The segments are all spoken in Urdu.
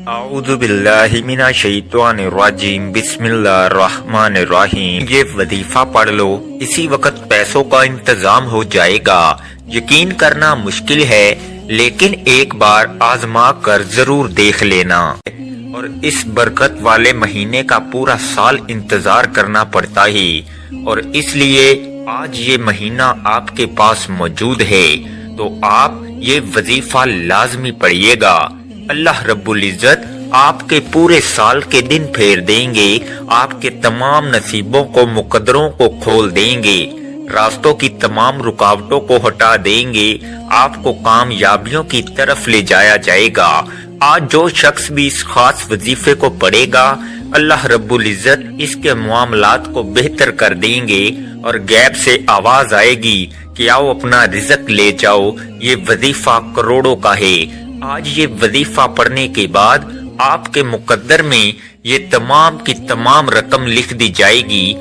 اعوذ باللہ من الشیطان الرجیم بسم اللہ الرحمن الرحیم۔ یہ وظیفہ پڑھ لو، اسی وقت پیسوں کا انتظام ہو جائے گا۔ یقین کرنا مشکل ہے لیکن ایک بار آزما کر ضرور دیکھ لینا، اور اس برکت والے مہینے کا پورا سال انتظار کرنا پڑتا ہے، اور اس لیے آج یہ مہینہ آپ کے پاس موجود ہے تو آپ یہ وظیفہ لازمی پڑھیے گا۔ اللہ رب العزت آپ کے پورے سال کے دن پھیر دیں گے، آپ کے تمام نصیبوں کو مقدروں کو کھول دیں گے، راستوں کی تمام رکاوٹوں کو ہٹا دیں گے، آپ کو کامیابیوں کی طرف لے جایا جائے گا۔ آج جو شخص بھی اس خاص وظیفے کو پڑھے گا، اللہ رب العزت اس کے معاملات کو بہتر کر دیں گے، اور غیب سے آواز آئے گی کہ آؤ اپنا رزق لے جاؤ۔ یہ وظیفہ کروڑوں کا ہے۔ آج یہ وظیفہ پڑھنے کے بعد آپ کے مقدر میں یہ تمام کی تمام رقم لکھ دی جائے گی۔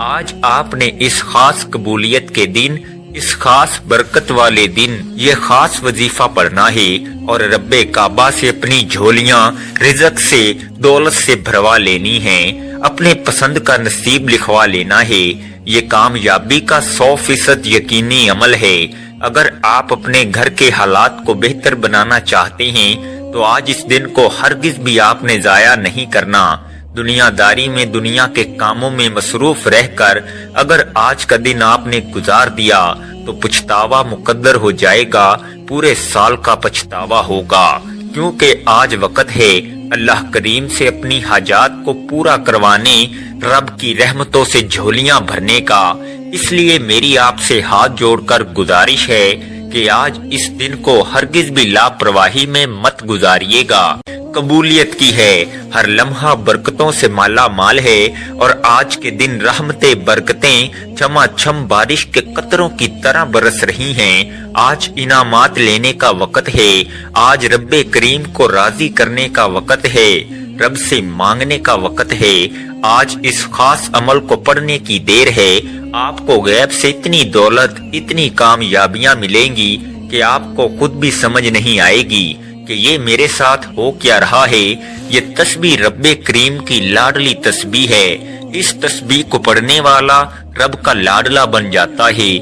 آج آپ نے اس خاص قبولیت کے دن، اس خاص برکت والے دن یہ خاص وظیفہ پڑھنا ہے، اور رب کعبہ سے اپنی جھولیاں رزق سے، دولت سے بھروا لینی ہیں، اپنے پسند کا نصیب لکھوا لینا ہے۔ یہ کامیابی کا 100% یقینی عمل ہے۔ اگر آپ اپنے گھر کے حالات کو بہتر بنانا چاہتے ہیں تو آج اس دن کو ہرگز بھی آپ نے ضائع نہیں کرنا۔ دنیا داری میں، دنیا کے کاموں میں مصروف رہ کر اگر آج کا دن آپ نے گزار دیا تو پچھتاوا مقدر ہو جائے گا، پورے سال کا پچھتاوا ہوگا، کیونکہ آج وقت ہے اللہ کریم سے اپنی حاجات کو پورا کروانے، رب کی رحمتوں سے جھولیاں بھرنے کا۔ اس لیے میری آپ سے ہاتھ جوڑ کر گزارش ہے کہ آج اس دن کو ہرگز بھی لاپرواہی میں مت گزاریے گا۔ قبولیت کی ہے، ہر لمحہ برکتوں سے مالا مال ہے، اور آج کے دن رحمتیں برکتیں چھما چھم بارش کے قطروں کی طرح برس رہی ہیں۔ آج انعامات لینے کا وقت ہے، آج رب کریم کو راضی کرنے کا وقت ہے، رب سے مانگنے کا وقت ہے۔ آج اس خاص عمل کو پڑھنے کی دیر ہے۔ آپ کو غیب سے اتنی دولت، اتنی کامیابیاں ملیں گی کہ آپ کو خود بھی سمجھ نہیں آئے گی کہ یہ میرے ساتھ ہو کیا رہا ہے۔ یہ تسبیح رب کریم کی لاڈلی تسبیح ہے۔ اس تسبیح کو پڑھنے والا رب کا لاڈلا بن جاتا ہے۔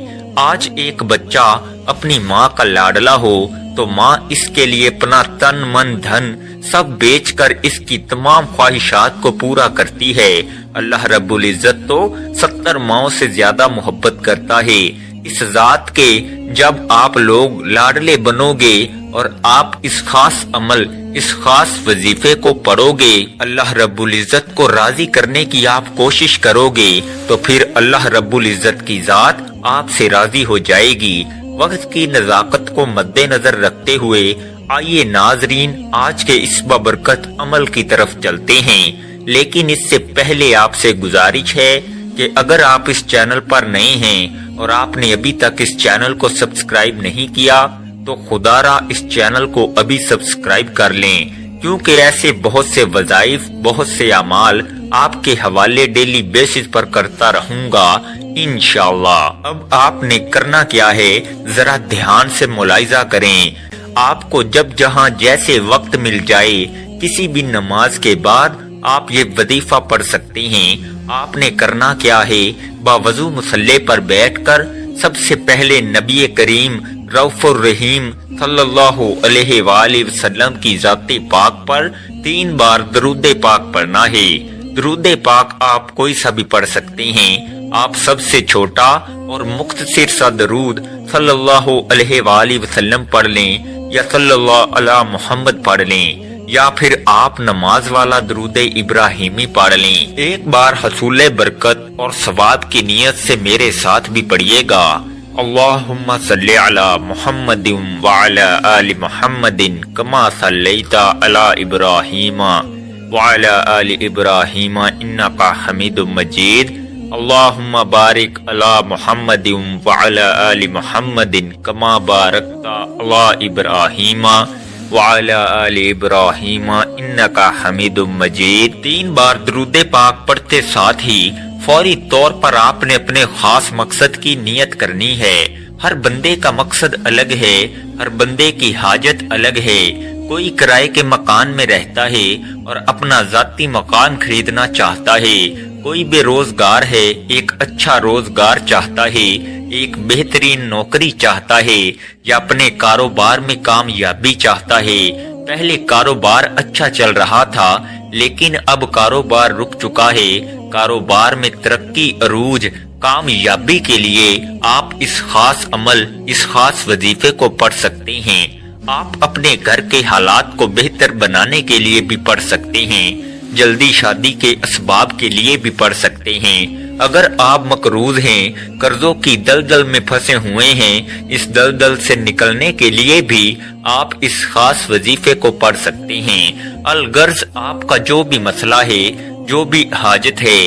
آج ایک بچہ اپنی ماں کا لاڈلا ہو تو ماں اس کے لیے اپنا تن من دھن سب بیچ کر اس کی تمام خواہشات کو پورا کرتی ہے۔ اللہ رب العزت تو 70 ماؤں سے زیادہ محبت کرتا ہے۔ اس ذات کے جب آپ لوگ لاڈلے بنو گے اور آپ اس خاص عمل، اس خاص وظیفے کو پڑھو گے، اللہ رب العزت کو راضی کرنے کی آپ کوشش کرو گے، تو پھر اللہ رب العزت کی ذات آپ سے راضی ہو جائے گی۔ وقت کی نزاکت کو مد نظر رکھتے ہوئے آئیے ناظرین آج کے اس بابرکت عمل کی طرف چلتے ہیں، لیکن اس سے پہلے آپ سے گزارش ہے کہ اگر آپ اس چینل پر نئے ہیں اور آپ نے ابھی تک اس چینل کو سبسکرائب نہیں کیا تو خدا را اس چینل کو ابھی سبسکرائب کر لیں، کیونکہ ایسے بہت سے وظائف، بہت سے اعمال آپ کے حوالے ڈیلی بیسز پر کرتا رہوں گا انشاءاللہ۔ اب آپ نے کرنا کیا ہے، ذرا دھیان سے ملاحظہ کریں۔ آپ کو جب جہاں جیسے وقت مل جائے، کسی بھی نماز کے بعد آپ یہ وظیفہ پڑھ سکتے ہیں۔ آپ نے کرنا کیا ہے، باوضو مصلی پر بیٹھ کر سب سے پہلے نبی کریم رؤوف الرحیم صلی اللہ علیہ وآلہ وسلم کی ذات پاک پر 3 بار درود پاک پڑھنا ہے۔ درود پاک آپ کوئی سا بھی پڑھ سکتے ہیں۔ آپ سب سے چھوٹا اور مختصر سا درود صلی اللہ علیہ وآلہ وسلم پڑھ لیں، یا صلی اللہ علی محمد پڑھ لیں، یا پھر آپ نماز والا درود ابراہیمی پڑھ لیں۔ ایک بار حصول برکت اور ثواب کی نیت سے میرے ساتھ بھی پڑھیے گا۔ اللہم صلی علی محمد وعلی آل محمد کما صلیت علی ابراہیم وعلی آل ابراہیم انکا حمید مجید۔ اللہم بارک علی محمد وعلی آل محمد کما بارکت علی ابراہیم وعلی آل ابراہیم انکا حمید مجید۔ 3 بار درود پاک پڑھتے ساتھ ہی فوری طور پر آپ نے اپنے خاص مقصد کی نیت کرنی ہے۔ ہر بندے کا مقصد الگ ہے، ہر بندے کی حاجت الگ ہے۔ کوئی کرائے کے مکان میں رہتا ہے اور اپنا ذاتی مکان خریدنا چاہتا ہے، کوئی بے روزگار ہے، ایک اچھا روزگار چاہتا ہے، ایک بہترین نوکری چاہتا ہے، یا اپنے کاروبار میں کامیابی چاہتا ہے۔ پہلے کاروبار اچھا چل رہا تھا لیکن اب کاروبار رک چکا ہے۔ کاروبار میں ترقی، عروج، کامیابی کے لیے آپ اس خاص عمل، اس خاص وظیفے کو پڑھ سکتے ہیں۔ آپ اپنے گھر کے حالات کو بہتر بنانے کے لیے بھی پڑھ سکتے ہیں، جلدی شادی کے اسباب کے لیے بھی پڑھ سکتے ہیں۔ اگر آپ مقروض ہیں، قرضوں کی دلدل میں پھنسے ہوئے ہیں، اس دلدل سے نکلنے کے لیے بھی آپ اس خاص وظیفے کو پڑھ سکتے ہیں۔ الغرض آپ کا جو بھی مسئلہ ہے، جو بھی حاجت ہے،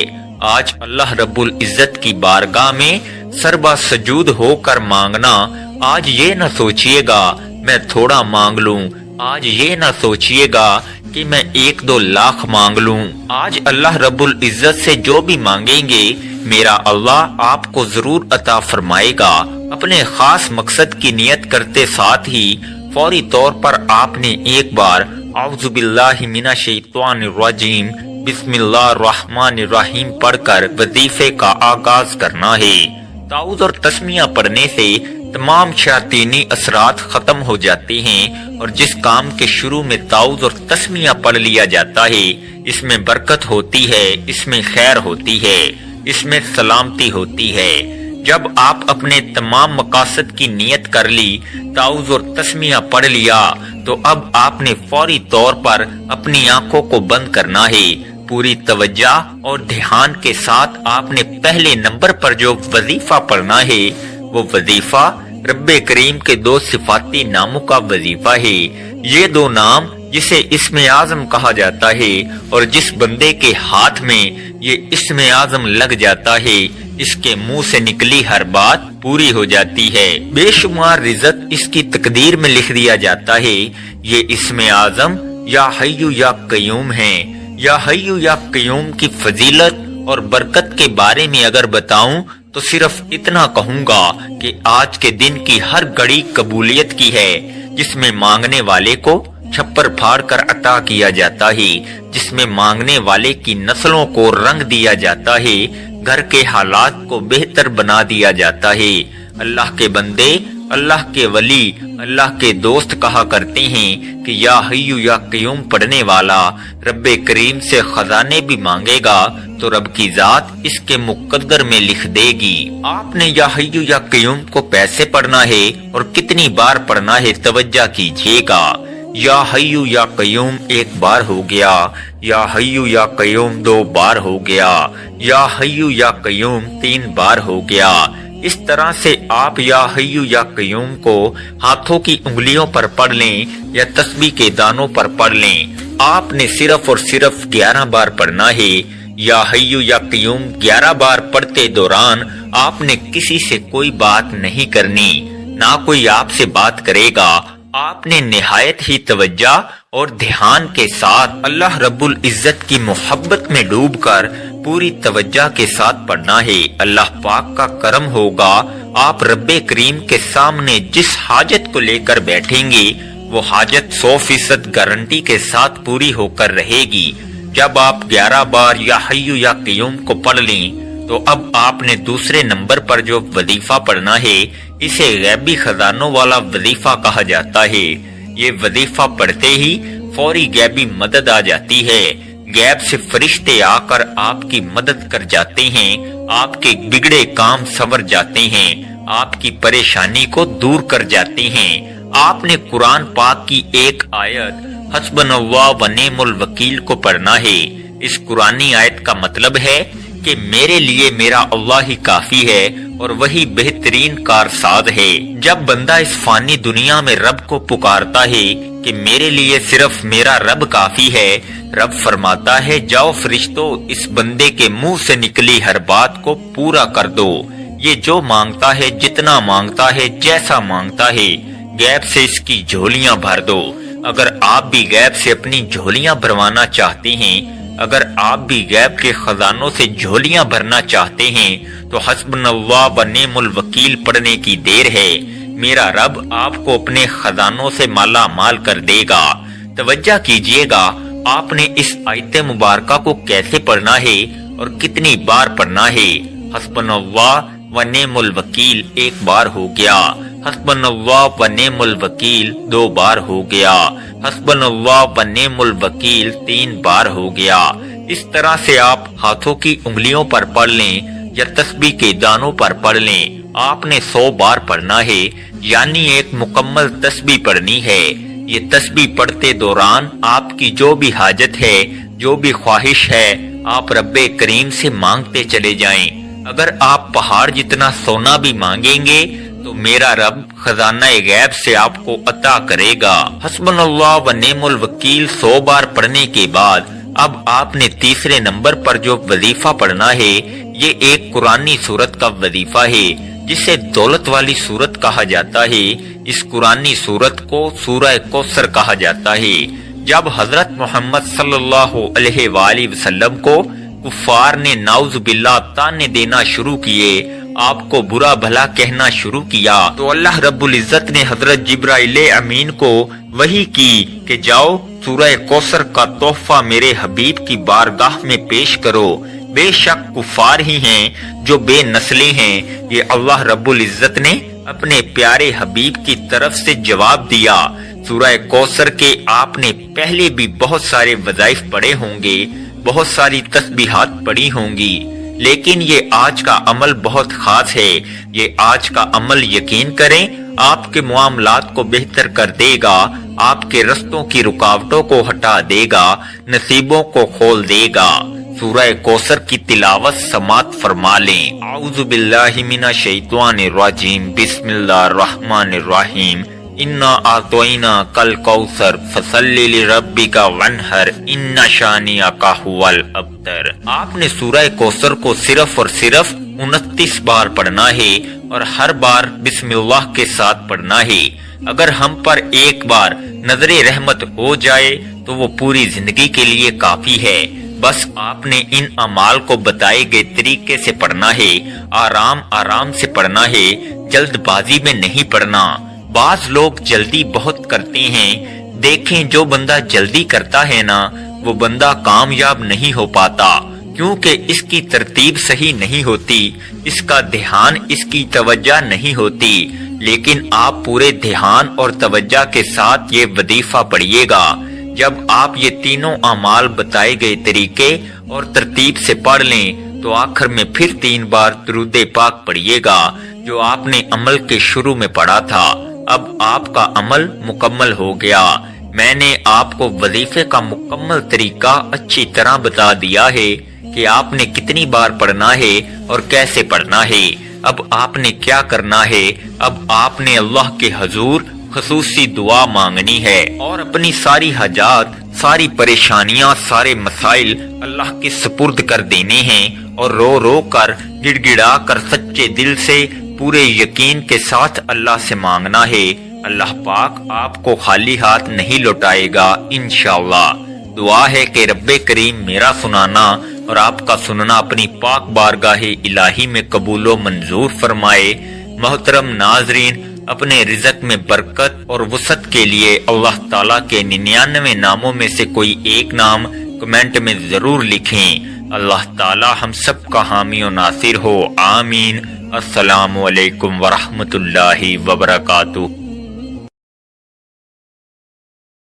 آج اللہ رب العزت کی بارگاہ میں سربا سجود ہو کر مانگنا۔ آج یہ نہ سوچئے گا میں تھوڑا مانگ لوں، آج یہ نہ سوچئے گا کہ میں 1-2 لاکھ مانگ لوں۔ آج اللہ رب العزت سے جو بھی مانگیں گے میرا اللہ آپ کو ضرور عطا فرمائے گا۔ اپنے خاص مقصد کی نیت کرتے ساتھ ہی فوری طور پر آپ نے ایک بار اعوذ باللہ من الشیطان الرجیم بسم اللہ الرحمن الرحیم پڑھ کر وظیفے کا آغاز کرنا ہے۔ تعوذ اور تسمیہ پڑھنے سے تمام شیاطینی اثرات ختم ہو جاتے ہیں، اور جس کام کے شروع میں تعوذ اور تسمیہ پڑھ لیا جاتا ہے اس میں برکت ہوتی ہے، اس میں خیر ہوتی ہے، اس میں سلامتی ہوتی ہے۔ جب آپ اپنے تمام مقاصد کی نیت کر لی، تعوذ اور تسمیہ پڑھ لیا، تو اب آپ نے فوری طور پر اپنی آنکھوں کو بند کرنا ہے۔ پوری توجہ اور دھیان کے ساتھ آپ نے پہلے نمبر پر جو وظیفہ پڑھنا ہے وہ وظیفہ رب کریم کے 2 صفاتی ناموں کا وظیفہ ہے۔ یہ 2 نام جسے اسم اعظم کہا جاتا ہے، اور جس بندے کے ہاتھ میں یہ اسم اعظم لگ جاتا ہے اس کے منہ سے نکلی ہر بات پوری ہو جاتی ہے، بے شمار رزق اس کی تقدیر میں لکھ دیا جاتا ہے۔ یہ اسم اعظم یا حی یا قیوم ہے۔ یا حی یا قیوم کی فضیلت اور برکت کے بارے میں اگر بتاؤں تو صرف اتنا کہوں گا کہ آج کے دن کی ہر گھڑی قبولیت کی ہے، جس میں مانگنے والے کو چھپر پھاڑ کر عطا کیا جاتا ہے، جس میں مانگنے والے کی نسلوں کو رنگ دیا جاتا ہے، گھر کے حالات کو بہتر بنا دیا جاتا ہے۔ اللہ کے بندے، اللہ کے ولی، اللہ کے دوست کہا کرتے ہیں کہ یا حی یا قیوم پڑھنے والا رب کریم سے خزانے بھی مانگے گا تو رب کی ذات اس کے مقدر میں لکھ دے گی۔ آپ نے یا حی یا قیوم کو پیسے پڑھنا ہے اور کتنی بار پڑھنا ہے توجہ کیجیے گا۔ یا حی یا قیوم 1 بار ہو گیا، یا حی یا قیوم 2 بار ہو گیا، یا حی یا قیوم 3 بار ہو گیا۔ اس طرح سے آپ یا حی یا قیوم کو ہاتھوں کی انگلیوں پر پڑھ لیں یا تسبیح کے دانوں پر پڑھ لیں۔ آپ نے صرف اور صرف 11 بار پڑھنا ہے۔ یا حی یا قیوم 11 بار پڑھتے دوران آپ نے کسی سے کوئی بات نہیں کرنی، نہ کوئی آپ سے بات کرے گا۔ آپ نے نہایت ہی توجہ اور دھیان کے ساتھ اللہ رب العزت کی محبت میں ڈوب کر پوری توجہ کے ساتھ پڑھنا ہے۔ اللہ پاک کا کرم ہوگا، آپ رب کریم کے سامنے جس حاجت کو لے کر بیٹھیں گے وہ حاجت 100% گارنٹی کے ساتھ پوری ہو کر رہے گی۔ جب آپ 11 بار یا حی یا قیوم کو پڑھ لیں تو اب آپ نے دوسرے نمبر پر جو وظیفہ پڑھنا ہے اسے غیبی خزانوں والا وظیفہ کہا جاتا ہے۔ یہ وظیفہ پڑھتے ہی فوری غیبی مدد آ جاتی ہے، غیب سے فرشتے آ کر آپ کی مدد کر جاتے ہیں، آپ کے بگڑے کام سنور جاتے ہیں، آپ کی پریشانی کو دور کر جاتے ہیں۔ آپ نے قرآن پاک کی ایک آیت حسبنا اللہ و نعم الوکیل کو پڑھنا ہے۔ اس قرآنی آیت کا مطلب ہے کہ میرے لیے میرا اللہ ہی کافی ہے اور وہی بہترین کارساز ہے۔ جب بندہ اس فانی دنیا میں رب کو پکارتا ہے کہ میرے لیے صرف میرا رب کافی ہے، رب فرماتا ہے جاؤ فرشتوں اس بندے کے منہ سے نکلی ہر بات کو پورا کر دو۔ یہ جو مانگتا ہے، جتنا مانگتا ہے، جیسا مانگتا ہے، غیب سے اس کی جھولیاں بھر دو۔ اگر آپ بھی غیب سے اپنی جھولیاں بھروانا چاہتے ہیں، اگر آپ بھی غیب کے خزانوں سے جھولیاں بھرنا چاہتے ہیں تو حسبنا اللہ و نعم الوکیل پڑھنے کی دیر ہے۔ میرا رب آپ کو اپنے خزانوں سے مالا مال کر دے گا۔ توجہ کیجئے گا آپ نے اس آیت مبارکہ کو کیسے پڑھنا ہے اور کتنی بار پڑھنا ہے۔ حسبنا اللہ و نعم الوکیل ایک بار ہو گیا، حسبنا اللہ و نعم الوکیل 2 بار ہو گیا، حسبنا اللہ و نعم الوکیل 3 بار ہو گیا۔ اس طرح سے آپ ہاتھوں کی انگلیوں پر پڑھ لیں یا تسبیح کے دانوں پر پڑھ لیں۔ آپ نے 100 بار پڑھنا ہے، یعنی ایک مکمل تسبیح پڑھنی ہے۔ یہ تسبیح پڑھتے دوران آپ کی جو بھی حاجت ہے، جو بھی خواہش ہے، آپ رب کریم سے مانگتے چلے جائیں۔ اگر آپ پہاڑ جتنا سونا بھی مانگیں گے تو میرا رب خزانہ غیب سے آپ کو عطا کرے گا۔ حسبنا اللہ و نعم الوکیل 100 بار پڑھنے کے بعد اب آپ نے تیسرے نمبر پر جو وظیفہ پڑھنا ہے، یہ ایک قرآنی سورت کا وظیفہ ہے جسے دولت والی سورت کہا جاتا ہے۔ اس قرآنی سورت کو سورہ کوثر کہا جاتا ہے۔ جب حضرت محمد صلی اللہ علیہ وآلہ وسلم کو کفار نے نعوذ باللہ تانے دینا شروع کیے، آپ کو برا بھلا کہنا شروع کیا، تو اللہ رب العزت نے حضرت جبرائیل امین کو وحی کی کہ جاؤ سورہ کوثر کا تحفہ میرے حبیب کی بارگاہ میں پیش کرو۔ بے شک کفار ہی ہیں جو بے نسلی ہیں۔ یہ اللہ رب العزت نے اپنے پیارے حبیب کی طرف سے جواب دیا۔ سورہ کوثر کے آپ نے پہلے بھی بہت سارے وظائف پڑھے ہوں گے، بہت ساری تسبیحات پڑھی ہوں گی، لیکن یہ آج کا عمل بہت خاص ہے۔ یہ آج کا عمل یقین کریں آپ کے معاملات کو بہتر کر دے گا، آپ کے رستوں کی رکاوٹوں کو ہٹا دے گا، نصیبوں کو کھول دے گا۔ سورہ کوثر کی تلاوت سماعت فرما لیں۔ اعوذ باللہ من الشیطان الرجیم، بسم اللہ الرحمن الرحیم۔ انا اعطیناک الکوثر فصلی لربک وانحر ان شانئک ھو الابتر۔ آپ نے سورہ کوثر کو صرف اور صرف 29 بار پڑھنا ہے اور ہر بار بسم اللہ کے ساتھ پڑھنا ہے۔ اگر ہم پر ایک بار نظر رحمت ہو جائے تو وہ پوری زندگی کے لیے کافی ہے۔ بس آپ نے ان اعمال کو بتائے گئے طریقے سے پڑھنا ہے، آرام آرام سے پڑھنا ہے، جلد بازی میں نہیں پڑھنا۔ بعض لوگ جلدی بہت کرتے ہیں، دیکھیں جو بندہ جلدی کرتا ہے نا، وہ بندہ کامیاب نہیں ہو پاتا، کیونکہ اس کی ترتیب صحیح نہیں ہوتی، اس کا دھیان، اس کی توجہ نہیں ہوتی۔ لیکن آپ پورے دھیان اور توجہ کے ساتھ یہ وظیفہ پڑھیے گا۔ جب آپ یہ تینوں اعمال بتائے گئے طریقے اور ترتیب سے پڑھ لیں تو آخر میں پھر 3 بار درود پاک پڑھیے گا جو آپ نے عمل کے شروع میں پڑھا تھا۔ اب آپ کا عمل مکمل ہو گیا۔ میں نے آپ کو وظیفے کا مکمل طریقہ اچھی طرح بتا دیا ہے کہ آپ نے کتنی بار پڑھنا ہے اور کیسے پڑھنا ہے۔ اب آپ نے کیا کرنا ہے؟ اب آپ نے اللہ کے حضور خصوصی دعا مانگنی ہے اور اپنی ساری حاجات، ساری پریشانیاں، سارے مسائل اللہ کے سپرد کر دینے ہیں اور رو رو کر، گڑ گڑا کر، سچے دل سے، پورے یقین کے ساتھ اللہ سے مانگنا ہے۔ اللہ پاک آپ کو خالی ہاتھ نہیں لوٹائے گا انشاءاللہ۔ دعا ہے کہ رب کریم میرا سنانا اور آپ کا سننا اپنی پاک بارگاہ الہی میں قبول و منظور فرمائے۔ محترم ناظرین، اپنے رزق میں برکت اور وسعت کے لیے اللہ تعالیٰ کے 99 ناموں میں سے کوئی ایک نام کمنٹ میں ضرور لکھیں۔ اللہ تعالیٰ ہم سب کا حامی و ناصر ہو، آمین۔ السلام علیکم ورحمۃ اللہ وبرکاتہ۔